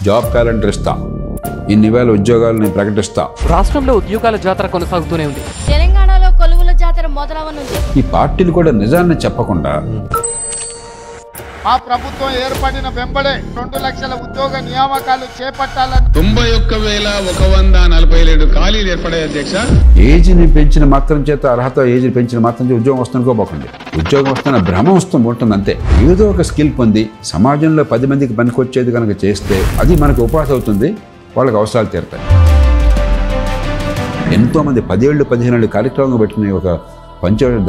Job calendar ఇస్తా, ఇన్ని వేల ఉద్యోగాలను ప్రకటిస్తా. రాష్ట్రంలో ఉద్యోగాల జాతర కొనసాగుతూనే ఉంది. తెలంగాణలో కొలువుల జాతర మొదలవనుంది. ఈ పార్టీలు కూడా నిజాన్ని చెప్పకుండా ఆ ప్రభుత్వం ఏర్పడిన వెంబడే 2 లక్షల ఉద్యోగ నియామకాలు చేపట్టాలని 91,147 ఖాళీలు ఏర్పడాయి అధ్యక్ష. ఏజ్ని పెంచిన మాత్రం చేత అర్హత ఏజ్ని పెంచిన మాత్రం చేత ఉద్యోగం వస్తుందనుకోబోకండి. ఉద్యోగం వస్తున్న భ్రమ ఉంటుంది అంతే. ఏదో ఒక స్కిల్ పొంది సమాజంలో 10 మందికి పనికొచ్చేది కనుక చేస్తే అది మనకు ఉపాధి అవుతుంది, వాళ్ళకి అవసరాలు తీరుతాయి. ఎంతోమంది 10 ఏళ్ళు 15 ఏళ్ళు కార్యక్రమంగా పెట్టిన ఒక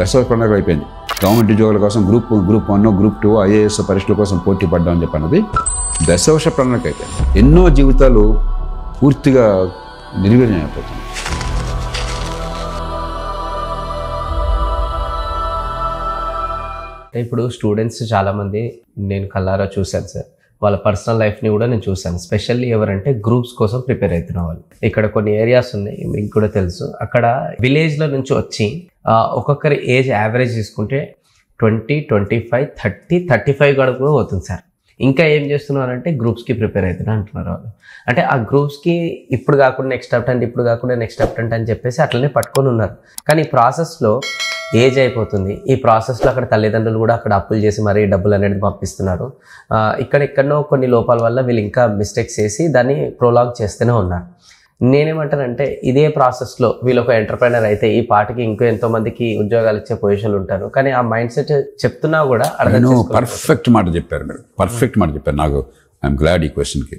దశ ప్రణాళిక అయిపోయింది. గవర్నమెంట్ ఉద్యోగాల కోసం గ్రూప్ 1 గ్రూప్ 2 ఐఏఎస్ పరీక్షల కోసం పోటీ పడ్డామని చెప్పన్నది దశవర్ష ప్రణాళిక అయిపోయింది. ఎన్నో జీవితాలు పూర్తిగా నిర్వీర్యం అయిపోతుంది. ఇప్పుడు స్టూడెంట్స్ చాలామంది నేను కళ్ళారా చూశాను సార్, వాళ్ళ పర్సనల్ లైఫ్ని కూడా నేను చూశాను. స్పెషల్లీ ఎవరంటే గ్రూప్స్ కోసం ప్రిపేర్ అవుతున్న వాళ్ళు. ఇక్కడ కొన్ని ఏరియాస్ ఉన్నాయి, మీకు కూడా తెలుసు. అక్కడ విలేజ్ల నుంచి వచ్చి ఒక్కొక్కరి ఏజ్ యావరేజ్ తీసుకుంటే 20, 25, 30, 35 గడుపు కూడా పోతుంది సార్. ఇంకా ఏం చేస్తున్నారంటే గ్రూప్స్కి ప్రిపేర్ అవుతున్నా అంటున్నారు వాళ్ళు. అంటే ఆ గ్రూప్స్కి ఇప్పుడు కాకుండా నెక్స్ట్ అటెంప్ట్, ఇప్పుడు కాకుండా నెక్స్ట్ అటెంప్ట్ అని చెప్పేసి అట్లనే పట్టుకొని ఉన్నారు. కానీ ఈ ప్రాసెస్లో ఏజ్ అయిపోతుంది. ఈ ప్రాసెస్లో అక్కడ తల్లిదండ్రులు కూడా అక్కడ అప్పులు చేసి మరీ డబ్బులు అనేది పంపిస్తున్నారు. ఇక్కడెక్కడనో కొన్ని లోపాల వల్ల వీళ్ళు ఇంకా మిస్టేక్స్ చేసి దాన్ని ప్రొలాంగ్ చేస్తూనే ఉన్నారు. నేనేమంటానంటే ఇదే ప్రాసెస్లో వీళ్ళు ఒక ఎంటర్ప్రైనర్ అయితే ఈ పార్టీకి ఇంకో ఎంతోమందికి ఉద్యోగాలు ఇచ్చే పొజిషన్లు ఉంటారు. కానీ ఆ మైండ్ సెట్ చెప్తున్నా కూడా పర్ఫెక్ట్ మాట చెప్పారు మీరు, పర్ఫెక్ట్ మాట చెప్పారు. నాకు ఐఎమ్ గ్లాడ్ ఈ క్వశ్చన్కి.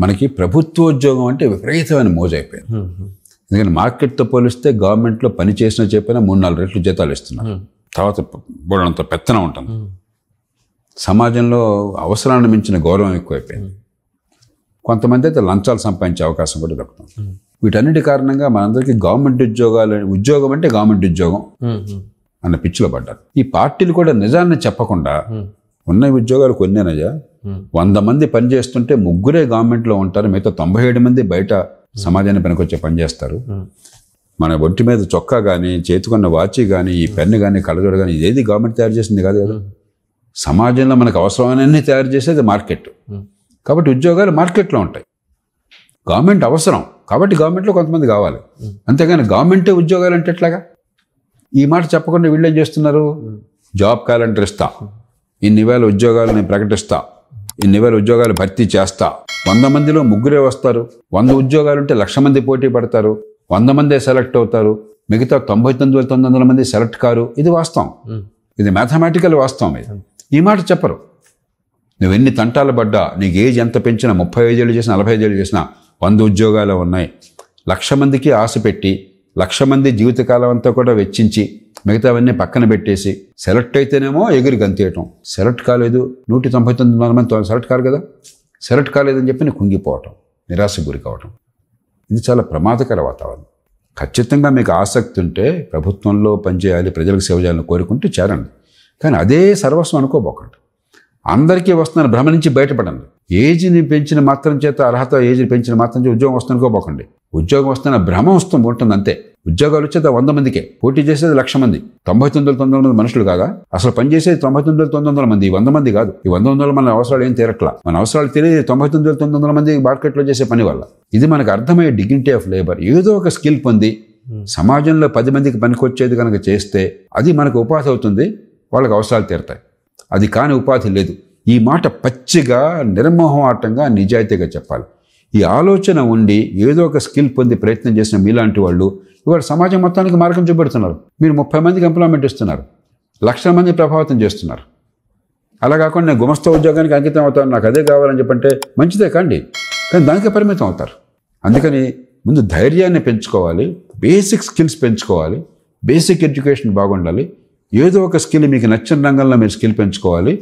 మనకి ప్రభుత్వోద్యోగం అంటే విపరీతమైన మోజు అయిపోయింది. ఎందుకంటే మార్కెట్తో పోలిస్తే గవర్నమెంట్లో పని చేసినా చెప్పినా 3-4 రెట్లు జీతాలు ఇస్తున్నారు. తర్వాత బోడంత పెత్తనం ఉంటుంది. సమాజంలో అవసరాన్ని మించిన గౌరవం ఎక్కువైపోయింది. కొంతమంది అయితే లంచాలు సంపాదించే అవకాశం కూడా దొరుకుతుంది. వీటన్నిటి కారణంగా మనందరికీ ఉద్యోగం అంటే గవర్నమెంట్ ఉద్యోగం అన్న పిచ్చిలో పడ్డారు. ఈ పార్టీలు కూడా నిజాన్ని చెప్పకుండా ఉన్న ఉద్యోగాలు కొన్నేనయ్యా, 100 మంది పని చేస్తుంటే 3 గవర్నమెంట్లో ఉంటారు, మిగతా 97 మంది బయట సమాజాన్ని పనికొచ్చే పని చేస్తారు. మన ఒంటి మీద చొక్కా కానీ, చేతికున్న వాచి కానీ, ఈ పెన్ను కానీ, కళ్ళజోడు కానీ ఇదేది గవర్నమెంట్ తయారు చేసింది కాదు కదా. సమాజంలో మనకు అవసరమైనన్ని తయారు చేసేది మార్కెట్. కాబట్టి ఉద్యోగాలు మార్కెట్లో ఉంటాయి. గవర్నమెంట్ అవసరం కాబట్టి గవర్నమెంట్లో కొంతమంది కావాలి, అంతేగాని గవర్నమెంటే ఉద్యోగాలు అంటే ఎట్లాగా? ఈ మాట చెప్పకుండా వీళ్ళు ఏం చేస్తున్నారు? జాబ్ క్యాలెండర్ ఇస్తా, ఇన్ని వేల ఉద్యోగాలని ప్రకటిస్తా, ఇన్ని వేల ఉద్యోగాలు భర్తీ చేస్తా. 100 మందిలో 3 వస్తారు. 100 ఉద్యోగాలు ఉంటే 1,00,000 మంది పోటీ పడతారు. 100 మందే సెలెక్ట్ అవుతారు. మిగతా 99,900 మంది సెలెక్ట్ కారు. ఇది వాస్తవం, ఇది మ్యాథమెటికల్ వాస్తవం. ఈ మాట చెప్పరు. నువ్వు ఎన్ని తంటాలు పడ్డా, నీకు ఏజ్ ఎంత పెంచినా, 35 ఏళ్ళు చేసినా, 45 ఏళ్ళు చేసినా 100 ఉద్యోగాలు ఉన్నాయి. 1,00,000 మందికి ఆశ పెట్టి 1,00,000 మంది జీవితకాలం అంతా కూడా వెచ్చించి మిగతావన్నీ పక్కన పెట్టేసి సెలెక్ట్ అయితేనేమో ఎగిరి గంతేయటం. సెలెక్ట్ కాలేదు, 199 మంది సెలెక్ట్ కాదు కదా, సెలెక్ట్ కాలేదని చెప్పి కుంగిపోవటం, నిరాశకు గురి కావటం. ఇది చాలా ప్రమాదకర వాతావరణం. ఖచ్చితంగా మీకు ఆసక్తి ఉంటే ప్రభుత్వంలో పనిచేయాలి, ప్రజలకు సేవ చేయాలని కోరుకుంటూ చేరండి. కానీ అదే సర్వస్వం అనుకోబోకండి. అందరికీ వస్తున్న భ్రమ నుంచి బయటపడండి. ఏజ్ని పెంచిన మాత్రం చేత అర్హత ఏజ్ని పెంచిన మాత్రం చేత ఉద్యోగం వస్తుందనుకోబోకండి. ఉద్యోగం వస్తున్న భ్రమ ఉంటుంది అంతే. ఉద్యోగాలు వచ్చేది 100 మందికే, పోటీ చేసేది 1,00,000 మంది. 99,900 మనుషులు కాదా? అసలు పనిచేసేది 99,900 మంది, 100 మంది కాదు. ఈ 100 మన అవసరాలు ఏం తీరట్లా. మన అవసరాలు తెలియదు 99,900 మంది మార్కెట్లో చేసే పని వల్ల. ఇది మనకు అర్థమయ్యే డిగ్నిటీ ఆఫ్ లేబర్. ఏదో ఒక స్కిల్ పొంది సమాజంలో 10 మందికి పనికొచ్చేది కనుక చేస్తే అది మనకు ఉపాధి అవుతుంది, వాళ్ళకి అవసరాలు తీరుతాయి. అది కాని ఉపాధి లేదు. ఈ మాట పచ్చిగా, నిర్మోహమాటంగా, నిజాయితీగా చెప్పాలి. ఈ ఆలోచన ఉండి ఏదో ఒక స్కిల్ పొంది ప్రయత్నం చేసిన మీలాంటి వాళ్ళు ఇవాళ సమాజం మొత్తానికి మార్గం చూపెడుతున్నారు. మీరు 30 మందికి ఎంప్లాయ్మెంట్ ఇస్తున్నారు, 1,00,000 మంది ప్రభావితం చేస్తున్నారు. అలా కాకుండా నేను గుమస్తా ఉద్యోగానికి అంకితం అవుతాను, నాకు అదే కావాలని చెప్పంటే మంచిదే కాండి, కానీ దానికే పరిమితం అవుతారు. అందుకని ముందు ధైర్యాన్ని పెంచుకోవాలి, బేసిక్ స్కిల్స్ పెంచుకోవాలి, బేసిక్ ఎడ్యుకేషన్ బాగుండాలి. ఏదో ఒక స్కిల్ మీకు నచ్చిన రంగంలో మీరు స్కిల్ పెంచుకోవాలి,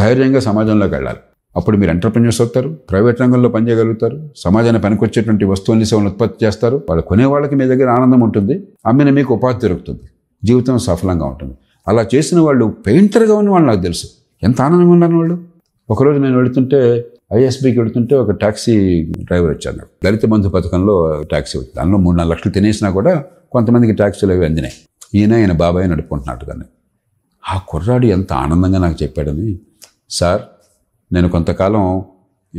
ధైర్యంగా సమాజంలోకి వెళ్ళాలి. అప్పుడు మీరు ఎంటర్ప్రెన్యూర్స్ అవుతారు, ప్రైవేట్ రంగంలో పనిచేయగలుగుతారు, సమాజానికి పనికొచ్చేటువంటి వస్తువుల్ని సేవలను ఉత్పత్తి చేస్తారు. వాళ్ళు కొనే వాళ్ళకి మీ దగ్గర ఆనందం ఉంటుంది, అమ్మిన మీకు ఉపాధి దొరుకుతుంది, జీవితం సఫలంగా ఉంటుంది. అలా చేసిన వాళ్ళు పెయింటర్గా ఉన్న వాళ్ళు నాకు తెలుసు ఎంత ఆనందంగా ఉన్నారు వాళ్ళు. ఒకరోజు నేను వెళుతుంటే ఐఎస్బీకి వెళుతుంటే ఒక ట్యాక్సీ డ్రైవర్ వచ్చాను. దళిత బంధు పథకంలో ట్యాక్సీ వచ్చింది. దానిలో 3-4 లక్షలు తినేసినా కూడా కొంతమందికి ట్యాక్సీలు అవి అందినాయి. ఈయన బాబాయ్ నడుపుకుంటున్నట్టు దాన్ని. ఆ కుర్రాడు ఎంత ఆనందంగా నాకు చెప్పాడని, సార్ నేను కొంతకాలం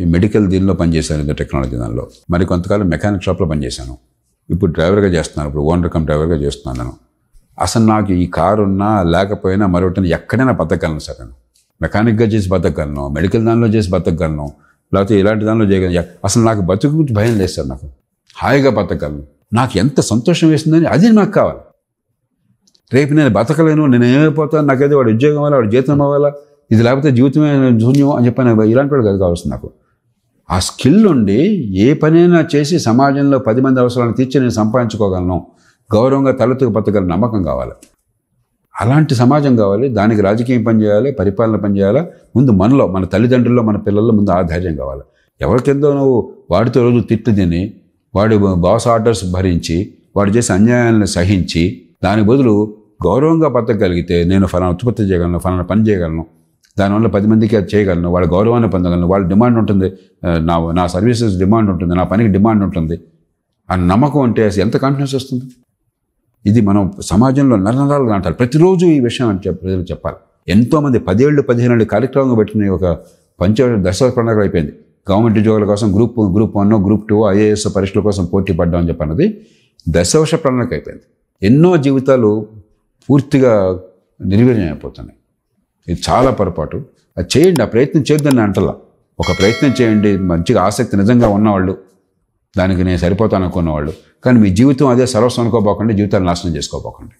ఈ మెడికల్ దీనిలో పనిచేశాను, ఏదో టెక్నాలజీ దానిలో. మరి కొంతకాలం మెకానిక్ షాప్లో పనిచేశాను. ఇప్పుడు డ్రైవర్గా చేస్తున్నాను, ఇప్పుడు ఓనర్ కమ్ డ్రైవర్గా చేస్తున్నాను నేను. అసలు నాకు ఈ కారు ఉన్నా లేకపోయినా మరొకటి ఎక్కడైనా బతకగలను సార్. నేను మెకానిక్గా చేసి బతకగలను, మెడికల్ దానిలో చేసి బతకగలను, లేకపోతే ఇలాంటి దానిలో చేయగలను. అసలు నాకు బతుకు గురించి భయం లేదు సార్. నాకు హాయిగా బతకగలను. నాకు ఎంత సంతోషం వేస్తుందని అది నాకు కావాలి. రేపు నేను బతకలేను, నేను ఏమైపోతాను, నాకేదో వాడు ఉద్యోగం అవ్వాలి, వాడు జీతం అవ్వాలా, ఇది లేకపోతే జీవితమే శూన్యం అని చెప్పాను. ఇలాంటి వాడు అది కావాల్సింది నాకు. ఆ స్కిల్ ఉండి ఏ పనైనా చేసి సమాజంలో 10 మంది అవసరాలను తీర్చి నేను సంపాదించుకోగలను, గౌరవంగా తలెత్తుకు బతకగల నమ్మకం కావాలి. అలాంటి సమాజం కావాలి. దానికి రాజకీయం పనిచేయాలి, పరిపాలన పనిచేయాలి. ముందు మనలో, మన తల్లిదండ్రుల్లో, మన పిల్లల్లో ముందు ఆ ధైర్యం కావాలి. ఎవరికెందో నువ్వు వాడితో రోజు తిట్టు తిని, వాడి బాస్ ఆర్డర్స్ భరించి, వాడు చేసే అన్యాయాలను సహించి, దాని బదులు గౌరవంగా బతకగలిగితే నేను ఫలానా ఉత్పత్తి చేయగలను, ఫలానా పని చేయగలను, దానివల్ల 10 మందికి అది చేయగలను, వాళ్ళ గౌరవాన్ని పొందగలను, వాళ్ళ డిమాండ్ ఉంటుంది, నా సర్వీసెస్ డిమాండ్ ఉంటుంది, నా పనికి డిమాండ్ ఉంటుంది అని నమ్మకం అంటే ఎంత కాన్ఫిడెన్స్ వస్తుంది. ఇది మనం సమాజంలో నరనరాలు అంటారు. ప్రతిరోజు ఈ విషయం అంటే ప్రజలు చెప్పాలి. ఎంతోమంది 10 ఏళ్ళు 15 ఏళ్ళు కార్యక్రమంగా పెట్టిన ఒక దశ ప్రణాళిక అయిపోయింది. గవర్నమెంట్ ఉద్యోగాల కోసం గ్రూప్ 1, గ్రూప్ 2 IAS పరీక్షల కోసం పోటీ పడ్డామని చెప్పన్నది దశవర్ష ప్రణాళిక అయిపోయింది. ఎన్నో జీవితాలు పూర్తిగా నిర్వీర్యం అయిపోతున్నాయి. ఇది చాలా పొరపాటు. అది చేయండి, ఆ ప్రయత్నం చేద్దని అంటలా. ఒక ప్రయత్నం చేయండి, మంచిగా ఆసక్తి నిజంగా ఉన్నవాళ్ళు, దానికి నేను సరిపోతాను అనుకున్నవాళ్ళు. కానీ మీ జీవితం అదే సర్వస్వం అనుకోబోకండి, జీవితాన్ని నాశనం చేసుకోబోకండి.